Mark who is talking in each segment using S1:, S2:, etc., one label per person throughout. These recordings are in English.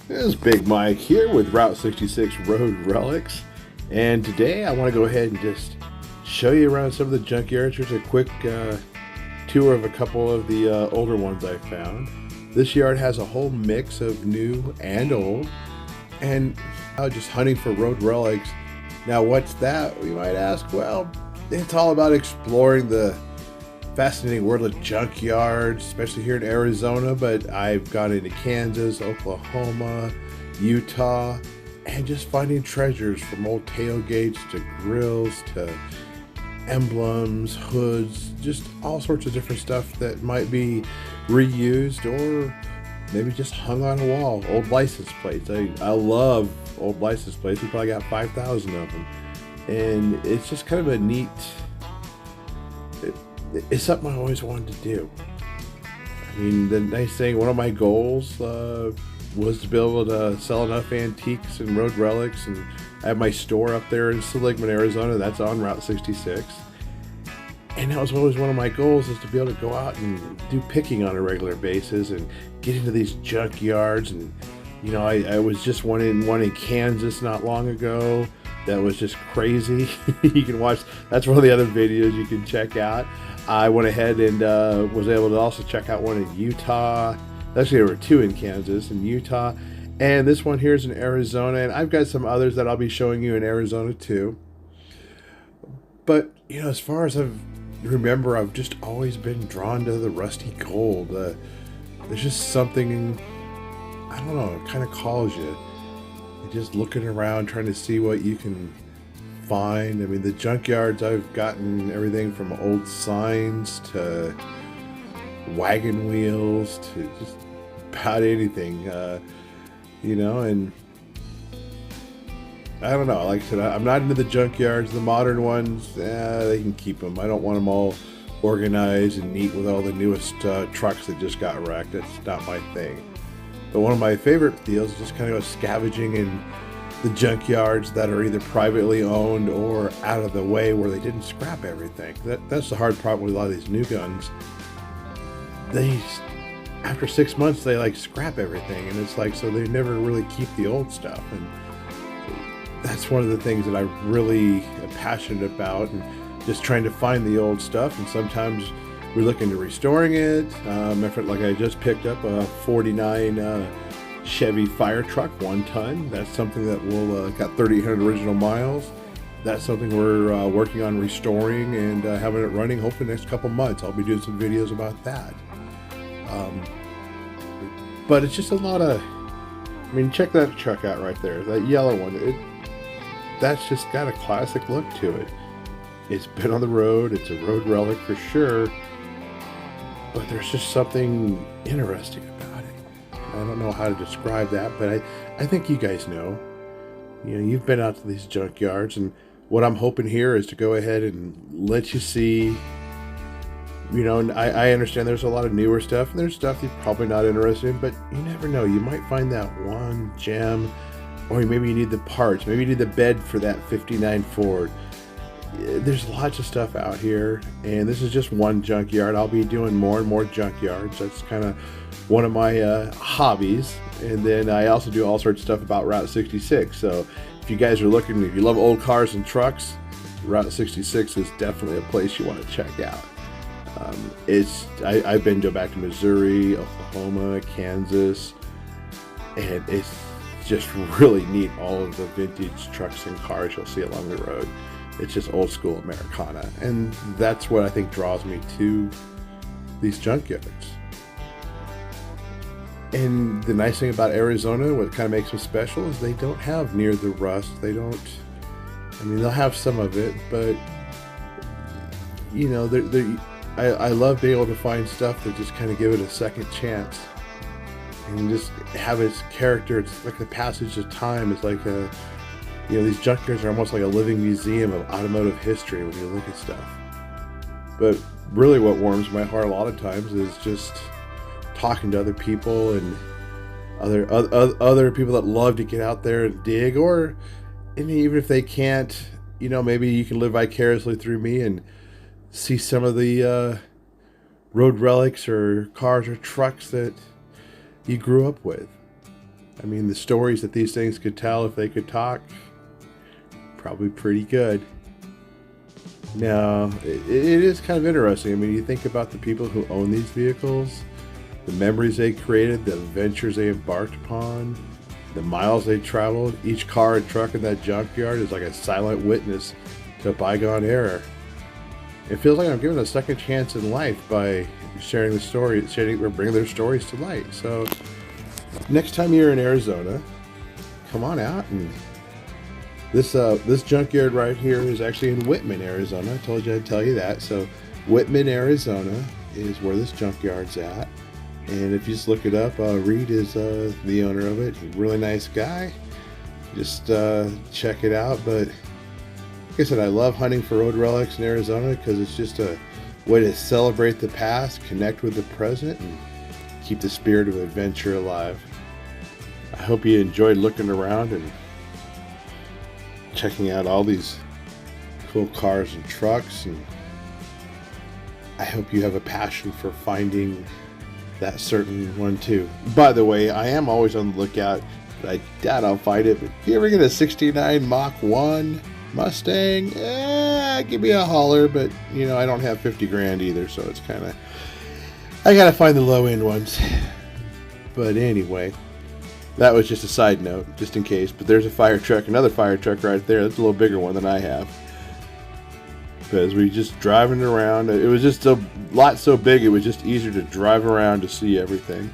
S1: This is Big Mike here with Route 66 Road Relics, and today I want to go ahead and just show you around some of the junkyards. Here's a quick tour of a couple of the older ones I found. This yard has a whole mix of new and old, and just hunting for road relics. Now what's that, we might ask? Well, it's all about exploring the fascinating world of junkyards, especially here in Arizona, but I've gone into Kansas, Oklahoma, Utah, and just finding treasures from old tailgates to grills to emblems, hoods, just all sorts of different stuff that might be reused or maybe just hung on a wall. Old license plates. I love old license plates. We probably got 5,000 of them. And it's just kind of a neat, it's something I always wanted to do. I mean, the nice thing, one of my goals was to be able to sell enough antiques and road relics, and I have my store up there in Seligman, Arizona. That's on Route 66. And that was always one of my goals, is to be able to go out and do picking on a regular basis and get into these junkyards. And you know, I was just one in Kansas not long ago that was just crazy. You can watch, that's one of the other videos you can check out. I went ahead and was able to also check out one in Utah. Actually, there were two in Kansas and Utah, and this one here is in Arizona, and I've got some others that I'll be showing you in Arizona too. But you know, as far as I remember, I've just always been drawn to the rusty gold. There's just something, I don't know, it kind of calls you. You're just looking around trying to see what you can find. I mean, the junkyards, I've gotten everything from old signs to wagon wheels to just about anything, you know. And I don't know, like I said, I'm not into the junkyards. The modern ones, they can keep them. I don't want them all organized and neat with all the newest trucks that just got wrecked. That's not my thing. But one of my favorite deals is just kind of go scavenging in the junkyards that are either privately owned or out of the way, where they didn't scrap everything. That's the hard part with a lot of these new guns. They, after 6 months, they like scrap everything, and it's like, so they never really keep the old stuff. And that's one of the things that I really am passionate about, and just trying to find the old stuff. And sometimes we look into restoring it. Like I just picked up a 49 Chevy fire truck, 1 ton. That's something that will got 3,800 original miles. That's something we're working on restoring and having it running. Hopefully the next couple months I'll be doing some videos about that. But it's just a lot of, I mean, check that truck out right there, that yellow one. That's just got a classic look to it. It's been on the road. It's a road relic for sure. But there's just something interesting about it. I don't know how to describe that, but I think you guys know. You know, you've been out to these junkyards, and what I'm hoping here is to go ahead and let you see. You know, and I understand there's a lot of newer stuff, and there's stuff you're probably not interested in, but you never know. You might find that one gem, or maybe you need the parts. Maybe you need the bed for that 59 Ford. There's lots of stuff out here, and this is just one junkyard. I'll be doing more and more junkyards. That's kind of one of my hobbies. And then I also do all sorts of stuff about Route 66. So if you guys are looking, if you love old cars and trucks, Route 66 is definitely a place you want to check out. I've been back to Missouri, Oklahoma, Kansas, and it's just really neat, all of the vintage trucks and cars you'll see along the road. It's just old school Americana, and that's what I think draws me to these junkyards. And the nice thing about Arizona, what kind of makes them special, is they don't have near the rust. They don't, I mean, they'll have some of it, but you know, I love being able to find stuff that just kind of give it a second chance and just have its character. It's like the passage of time. It's like a, you know, these junkyards are almost like a living museum of automotive history when you look at stuff. But really what warms my heart a lot of times is just talking to other people, and other people that love to get out there and dig, or even if they can't, you know, maybe you can live vicariously through me and see some of the road relics or cars or trucks that you grew up with. I mean, the stories that these things could tell if they could talk, probably pretty good. Now, it is kind of interesting. I mean, you think about the people who own these vehicles, the memories they created, the adventures they embarked upon, the miles they traveled. Each car and truck in that junkyard is like a silent witness to a bygone era. It feels like I'm given a second chance in life by sharing the story, or bringing their stories to light. So, next time you're in Arizona, come on out. And this junkyard right here is actually in Whitman, Arizona. I told you I'd tell you that. So, Whitman, Arizona is where this junkyard's at. And if you just look it up, Reed is the owner of it. He's a really nice guy. Just check it out. But like I said, I love hunting for road relics in Arizona because it's just a way to celebrate the past, connect with the present, and keep the spirit of adventure alive. I hope you enjoyed looking around and checking out all these cool cars and trucks. And I hope you have a passion for finding that certain one too. By the way, I am always on the lookout. I doubt I'll find it, but if you ever get a 69 Mach 1 Mustang, give me a holler. But you know, I don't have 50 grand either, so it's kind of, I gotta find the low end ones. But anyway, that was just a side note, just in case. But there's a fire truck, another fire truck right there. That's a little bigger one than I have. Because we just driving around, it was just a lot so big, it was just easier to drive around to see everything.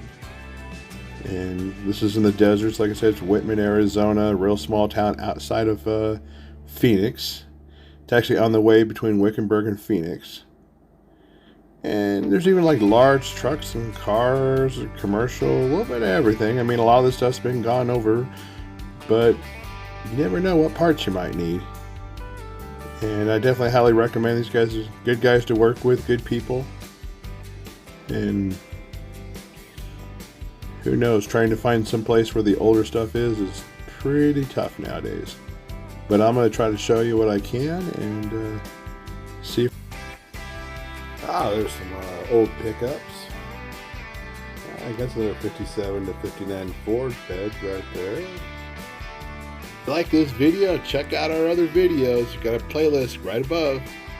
S1: And this is in the deserts, like I said. It's Whitman, Arizona, a real small town outside of Phoenix. It's actually on the way between Wickenburg and Phoenix. And there's even like large trucks and cars, commercial, a little bit of everything. I mean, a lot of this stuff's been gone over, but you never know what parts you might need. And I definitely highly recommend these guys. Are good guys to work with, good people. And who knows, trying to find some place where the older stuff is pretty tough nowadays. But I'm going to try to show you what I can and see if... there's some old pickups. I guess they're 57 to 59 Ford beds right there. If you like this video, check out our other videos. We've got a playlist right above.